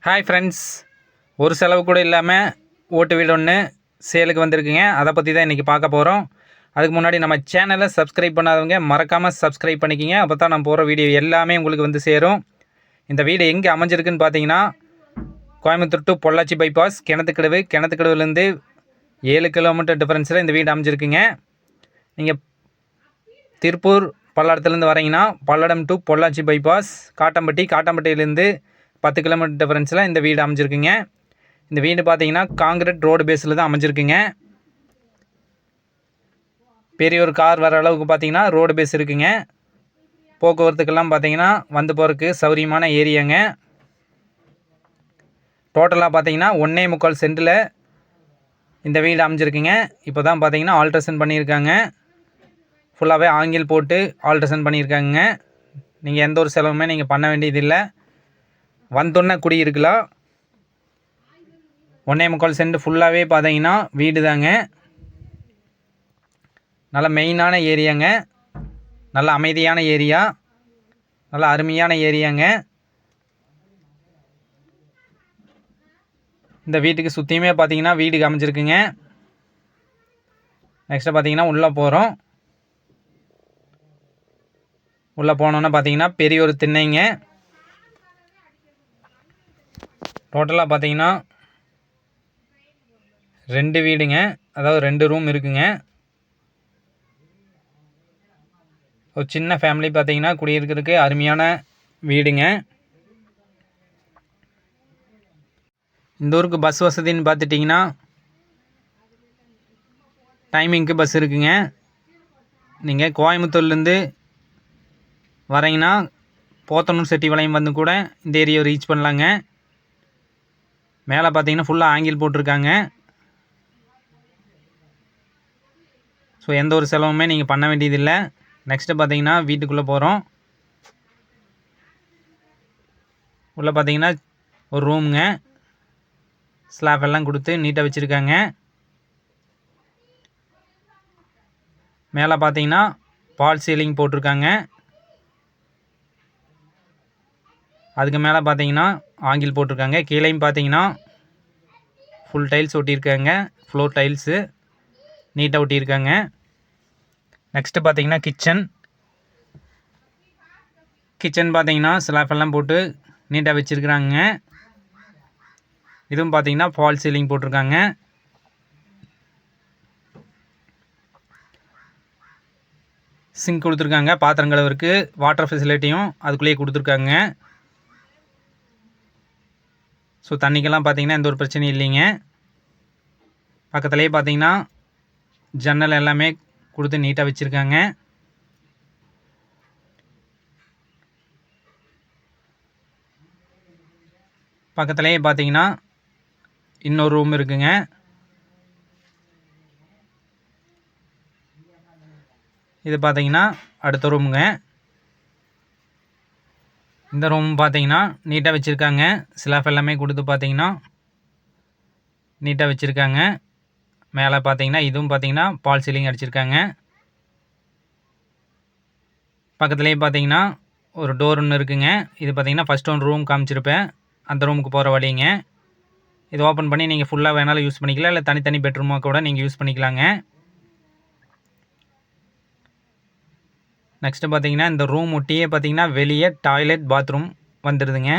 Hi friends, ஒரு செலவு கூட இல்லாமல் ஓட்டு வீடு ஒன்று சேலுக்கு வந்திருக்குங்க. அதை பற்றி தான் இன்றைக்கி பார்க்க போகிறோம். அதுக்கு முன்னாடி நம்ம சேனலை சப்ஸ்கிரைப் பண்ணாதவங்க மறக்காமல் சப்ஸ்கிரைப் பண்ணிக்கிங்க. அப்போ தான் நம்ம போகிற வீடியோ எல்லாமே உங்களுக்கு வந்து சேரும். இந்த வீடு எங்கே அமைஞ்சிருக்குன்னு பார்த்தீங்கன்னா, கோயம்புத்தூர் டு பொள்ளாச்சி பைபாஸ் கிணத்துக்கடவுலேருந்து 7 கிலோமீட்டர் டிஃப்ரென்ஸில் இந்த வீடு அமைஞ்சிருக்குங்க. நீங்கள் திருப்பூர் பல்லடத்துலேருந்து வரீங்கன்னா பல்லடம் டு பொள்ளாச்சி பைபாஸ், காட்டம்பட்டியிலேருந்து 10 கிலோமீட்டர் டிஃபரன்ஸில் இந்த வீடு அமைஞ்சிருக்குங்க. இந்த வீடு பார்த்தீங்கன்னா காங்கிரீட் ரோடு பேஸில் தான் அமைஞ்சிருக்குங்க. பெரிய ஒரு கார் வர அளவுக்கு பார்த்தீங்கன்னா ரோடு பேஸ் இருக்குங்க. போக்குவரத்துக்கெல்லாம் பார்த்தீங்கன்னா வந்து போகிறதுக்கு சௌரியமான ஏரியாங்க. டோட்டலாக பார்த்தீங்கன்னா 1.25 சென்டில் இந்த வீடு அமைஞ்சிருக்குங்க. இப்போ தான் பார்த்தீங்கன்னா ஆல்ட்ரேஷன் பண்ணியிருக்காங்க. ஃபுல்லாகவே ஆங்கில் போட்டு ஆல்ட்ரேஷன் பண்ணியிருக்காங்க. நீங்கள் எந்த ஒரு செலவுமே நீங்கள் பண்ண வேண்டியதில்லை. வந்தோன்னே குடியிருக்கலாம். 1.25 சென்ட் ஃபுல்லாகவே பார்த்தீங்கன்னா வீடு தாங்க. நல்ல மெயினான ஏரியாங்க, நல்ல அமைதியான ஏரியா, நல்ல அருமையான ஏரியாங்க. இந்த வீட்டுக்கு சுற்றியுமே பார்த்தீங்கன்னா வீடு அமைஞ்சிருக்குங்க. நெக்ஸ்ட்டு பார்த்தீங்கன்னா உள்ளே போகிறோம். உள்ளே போனோன்னே பார்த்தீங்கன்னா பெரிய ஒரு திண்ணைங்க. டோட்டலாக பார்த்தீங்கன்னா 2 வீடுங்க, அதாவது 2 ரூம் இருக்குங்க. ஒரு சின்ன ஃபேமிலி பார்த்தீங்கன்னா குடியிருக்கிறதுக்கு அருமையான வீடுங்க. இந்த ஊருக்கு பஸ் வசதின்னு பார்த்துட்டிங்கன்னா டைமிங்க்கு பஸ் இருக்குங்க. நீங்கள் கோயம்புத்தூர்லேருந்து வரீங்கன்னா போத்தனூர் செட்டிபாளையம் வந்து கூட இந்த ஏரியாவை ரீச் பண்ணலாங்க. மேலே பார்த்தீங்கன்னா ஃபுல்லாக ஆங்கில் போட்டிருக்காங்க. ஸோ எந்த ஒரு செலவுமே நீங்கள் பண்ண வேண்டியதில்லை. நெக்ஸ்ட்டு பார்த்தீங்கன்னா வீட்டுக்குள்ளே போகிறோம். உள்ளே பார்த்தீங்கன்னா ஒரு ரூமுங்க. ஸ்லாப் எல்லாம் கொடுத்து நீட்டாக வச்சுருக்காங்க. மேலே பார்த்தீங்கன்னா பால் சீலிங் போட்டிருக்காங்க. அதுக்கு மேலே பார்த்தீங்கன்னா ஆங்கில் போட்டிருக்காங்க. கீழேயும் பார்த்தீங்கன்னா ஃபுல் டைல்ஸ் ஒட்டியிருக்காங்க. ஃப்ளோர் டைல்ஸு நீட்டாக ஒட்டியிருக்காங்க. நெக்ஸ்ட்டு பார்த்தீங்கன்னா கிச்சன் பார்த்தீங்கன்னா ஸ்லாப் எல்லாம் போட்டு நீட்டாக வச்சுருக்குறாங்க. இதுவும் பார்த்தீங்கன்னா ஃபால் சீலிங் போட்டிருக்காங்க. சிங்க் கொடுத்துருக்காங்க. பாத்திரம் கழுவுறதுக்கு வாட்டர் ஃபெசிலிட்டியும் அதுக்குள்ளேயே கொடுத்துருக்காங்க. ஸோ தண்ணிக்கெல்லாம் பார்த்தீங்கன்னா எந்த ஒரு பிரச்சனையும் இல்லைங்க. பக்கத்துலேயே பார்த்தீங்கன்னா ஜன்னல் எல்லாமே கொடுத்து நீட்டாக வச்சுருக்காங்க. பக்கத்துலேயே பார்த்தீங்கன்னா இன்னொரு ரூம் இருக்குங்க. இது பார்த்தீங்கன்னா அடுத்த ரூமுங்க. இந்த ரூம் பார்த்தீங்கன்னா நீட்டாக வச்சுருக்காங்க. ஸ்லாப் எல்லாமே கொடுத்து பார்த்தீங்கன்னா நீட்டாக வச்சுருக்காங்க. மேலே பார்த்தீங்கன்னா இதுவும் பார்த்தீங்கன்னா பால் சீலிங் அடிச்சிருக்காங்க. பக்கத்துலேயே பார்த்தீங்கன்னா ஒரு டோர் ஒன்று இருக்குங்க. இது பார்த்தீங்கன்னா ஃபஸ்ட் ஒன்று ரூம் காமிச்சிருப்பேன், அந்த ரூமுக்கு போகிற வழிங்க. இது ஓப்பன் பண்ணி நீங்கள் ஃபுல்லாக வேணாலும் யூஸ் பண்ணிக்கலாம், இல்லை தனித்தனி பெட்ரூமாக கூட நீங்கள் யூஸ் பண்ணிக்கலாங்க. நெக்ஸ்ட்டு பார்த்தீங்கன்னா இந்த ரூம் ஒட்டியே பார்த்தீங்கன்னா வெளியே டாய்லெட் பாத்ரூம் வந்துடுதுங்க.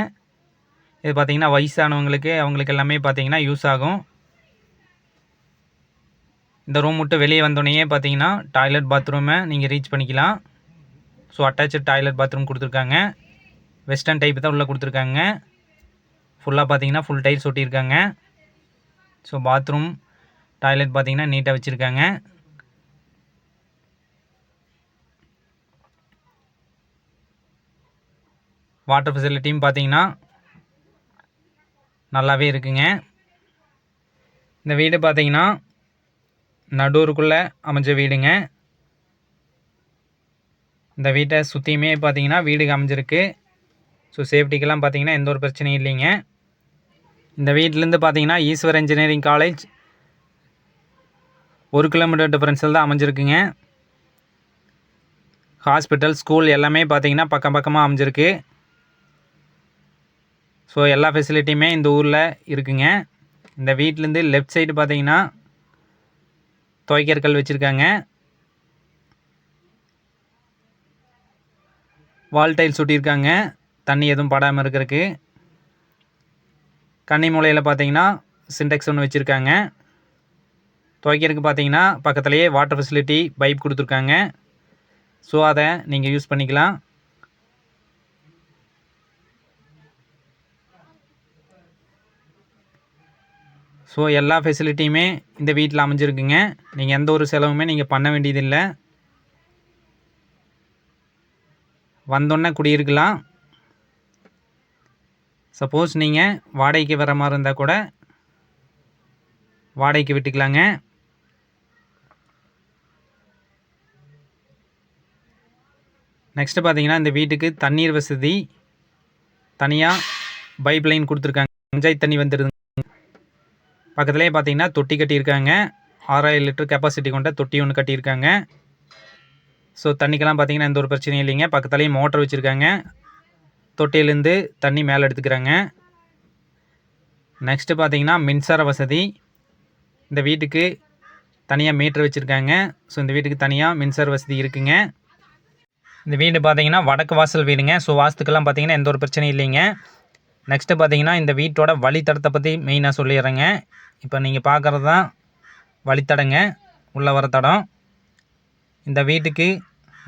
இது பார்த்தீங்கன்னா வயசானவங்களுக்கு அவங்களுக்கு எல்லாமே பார்த்தீங்கன்னா யூஸ் ஆகும். இந்த ரூம் விட்டு வெளியே வந்தோடனே பார்த்தீங்கன்னா டாய்லெட் பாத்ரூமை நீங்கள் ரீச் பண்ணிக்கலாம். ஸோ அட்டாச்சு டாய்லெட் பாத்ரூம் கொடுத்துருக்காங்க. வெஸ்டர்ன் டைப் தான் உள்ளே கொடுத்துருக்காங்க. ஃபுல்லாக பார்த்தீங்கன்னா ஃபுல் டைல்ஸ் ஒட்டியிருக்காங்க. ஸோ பாத்ரூம் டாய்லெட் பார்த்தீங்கன்னா நீட்டாக வச்சுருக்காங்க. வாட்டர் ஃபெசிலிட்டியும் பார்த்தீங்கன்னா நல்லாவே இருக்குங்க. இந்த வீடு பார்த்தீங்கன்னா நடூருக்குள்ளே அமைஞ்ச வீடுங்க. இந்த வீட்டை சுற்றியுமே பார்த்தீங்கன்னா வீடு அமைஞ்சிருக்கு. ஸோ சேஃப்டிக்கெல்லாம் பார்த்தீங்கன்னா எந்த ஒரு பிரச்சனையும் இல்லைங்க. இந்த வீட்டிலேருந்து பார்த்தீங்கன்னா ஈஸ்வர் இன்ஜினியரிங் காலேஜ் 1 கிலோமீட்டர் டிஃபரன்ஸில் தான் அமைஞ்சிருக்குங்க. ஹாஸ்பிட்டல், ஸ்கூல் எல்லாமே பார்த்தீங்கன்னா பக்கம் பக்கமாக அமைஞ்சிருக்கு. ஸோ ஸோ எல்லா ஃபெசிலிட்டியுமே இந்த ஊரில் இருக்குங்க. இந்த வீட்டிலேருந்து லெஃப்ட் சைடு பார்த்தீங்கன்னா துவைக்கிற கல் வச்சுருக்காங்க. வால் டைல்ஸ் ஒட்டியிருக்காங்க தண்ணி எதுவும் படாமல் இருக்கிறதுக்கு. கன்னி மூலையில் பார்த்தீங்கன்னா சின்டெக்ஸ் ஒன்று வச்சுருக்காங்க. துவைக்கிறதுக்கு பார்த்தீங்கன்னா பக்கத்துலேயே வாட்டர் ஃபெசிலிட்டி பைப் கொடுத்துருக்காங்க. ஸோ அதை நீங்கள் யூஸ் பண்ணிக்கலாம். ஸோ எல்லா ஃபெசிலிட்டியுமே இந்த வீட்டில் அமைஞ்சிருக்குங்க. நீங்கள் எந்த ஒரு செலவுமே நீங்கள் பண்ண வேண்டியதில்லை. வந்தோடனே குடியிருக்கலாம். சப்போஸ் நீங்கள் வாடகைக்கு வர மாதிரி இருந்தால் கூட வாடகைக்கு விட்டுக்கலாங்க. நெக்ஸ்ட்டு பார்த்தீங்கன்னா இந்த வீட்டுக்கு தண்ணீர் வசதி தனியாக பைப் லைன் கொடுத்துருக்காங்க. பஞ்சாயத்து தண்ணி வந்துடுது. பக்கத்துலேயே பார்த்தீங்கன்னா தொட்டி கட்டியிருக்காங்க. 6000 லிட்டர் கெப்பாசிட்டி கொண்ட தொட்டி ஒன்று கட்டியிருக்காங்க. ஸோ தண்ணிக்கெல்லாம் பார்த்தீங்கன்னா எந்த ஒரு பிரச்சனையும் இல்லைங்க. பக்கத்துலேயே மோட்டர் வச்சுருக்காங்க. தொட்டியிலேருந்து தண்ணி மேலே எடுத்துக்கிறாங்க. நெக்ஸ்ட்டு பார்த்தீங்கன்னா மின்சார வசதி. இந்த வீட்டுக்கு தனியாக மீட்ரு வச்சுருக்காங்க. ஸோ இந்த வீட்டுக்கு தனியாக மின்சார வசதி இருக்குங்க. இந்த வீடு பார்த்தீங்கன்னா வடக்கு வாசல் வீடுங்க. ஸோ வாஸ்துக்கெல்லாம் பார்த்தீங்கன்னா எந்த ஒரு பிரச்சனையும் இல்லைங்க. நெக்ஸ்ட்டு பார்த்தீங்கன்னா இந்த வீட்டோட வழித்தடத்தை பற்றி மெயினாக சொல்லிடுறேங்க. இப்போ நீங்கள் பார்க்குறது தான் வழித்தடங்க, உள்ளே வர தடம். இந்த வீட்டுக்கு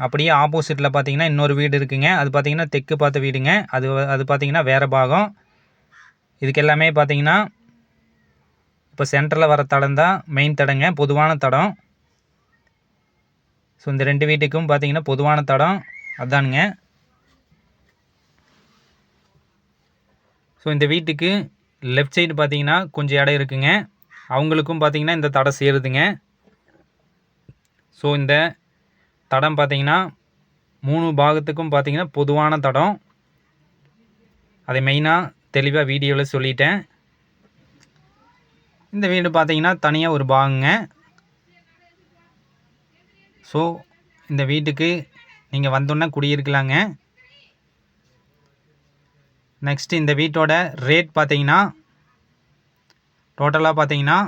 அப்படியே ஆப்போசிட்டில் பார்த்தீங்கன்னா இன்னொரு வீடு இருக்குங்க. அது பார்த்தீங்கன்னா தெற்கு பார்த்த வீடுங்க. அது பார்த்தீங்கன்னா வேறு பாகம். இதுக்கு எல்லாமே பார்த்தீங்கன்னா இப்போ சென்டரில் வர தடம் தான் மெயின் தடங்க, பொதுவான தடம். ஸோ இந்த 2 வீட்டுக்கும் பார்த்தீங்கன்னா பொதுவான தடம் அதானுங்க. ஸோ இந்த வீட்டுக்கு லெஃப்ட் சைடு பார்த்தீங்கன்னா கொஞ்சம் இடம் இருக்குங்க. அவங்களுக்கும் பார்த்தீங்கன்னா இந்த தடம் சேருதுங்க. ஸோ இந்த தடம் பார்த்தீங்கன்னா 3 பாகத்துக்கும் பார்த்தீங்கன்னா பொதுவான தடம். அதை மெயினாக தெளிவாக வீடியோவில் சொல்லிட்டேன். இந்த வீடு பார்த்தீங்கன்னா தனியாக ஒரு பாகங்க. ஸோ இந்த வீட்டுக்கு நீங்கள் வந்தோன்னே குடியிருக்கலாங்க. நெக்ஸ்ட்டு இந்த வீட்டோட ரேட் பார்த்தீங்கன்னா டோட்டலாக பார்த்தீங்கன்னா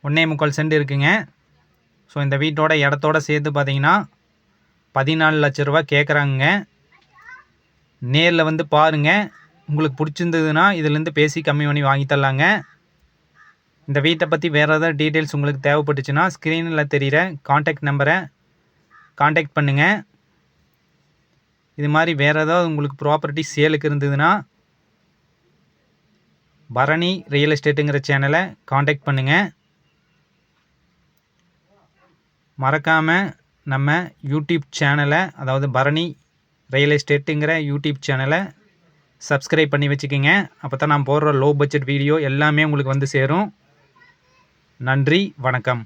1.25 சென்ட் இருக்குங்க. ஸோ இந்த வீட்டோட இடத்தோட சேர்த்து பார்த்தீங்கன்னா 14 லட்ச ரூபா கேட்குறாங்க. நேரில் வந்து பாருங்கள். உங்களுக்கு பிடிச்சிருந்ததுன்னா இதிலேருந்து பேசி கம்மி பண்ணி வாங்கி தரலாங்க. இந்த வீட்டை பற்றி வேறு ஏதாவது டீட்டெயில்ஸ் உங்களுக்கு தேவைப்பட்டுச்சுன்னா ஸ்க்ரீனில் தெரிகிற காண்டாக்ட் நம்பரை காண்டாக்ட் பண்ணுங்கள். இது மாதிரி வேறு ஏதாவது உங்களுக்கு ப்ராப்பர்ட்டி சேலுக்கு இருந்ததுன்னா பரணி ரியல் எஸ்டேட்டுங்கிற சேனலை காண்டாக்ட் பண்ணுங்கள். மறக்காமல் நம்ம யூடியூப் சேனலை, அதாவது பரணி ரியல் எஸ்டேட்டுங்கிற யூடியூப் சேனலை சப்ஸ்கிரைப் பண்ணி வச்சுக்கோங்க. அப்போ தான் நான் போடுற லோ பட்ஜெட் வீடியோ எல்லாமே உங்களுக்கு வந்து சேரும். நன்றி, வணக்கம்.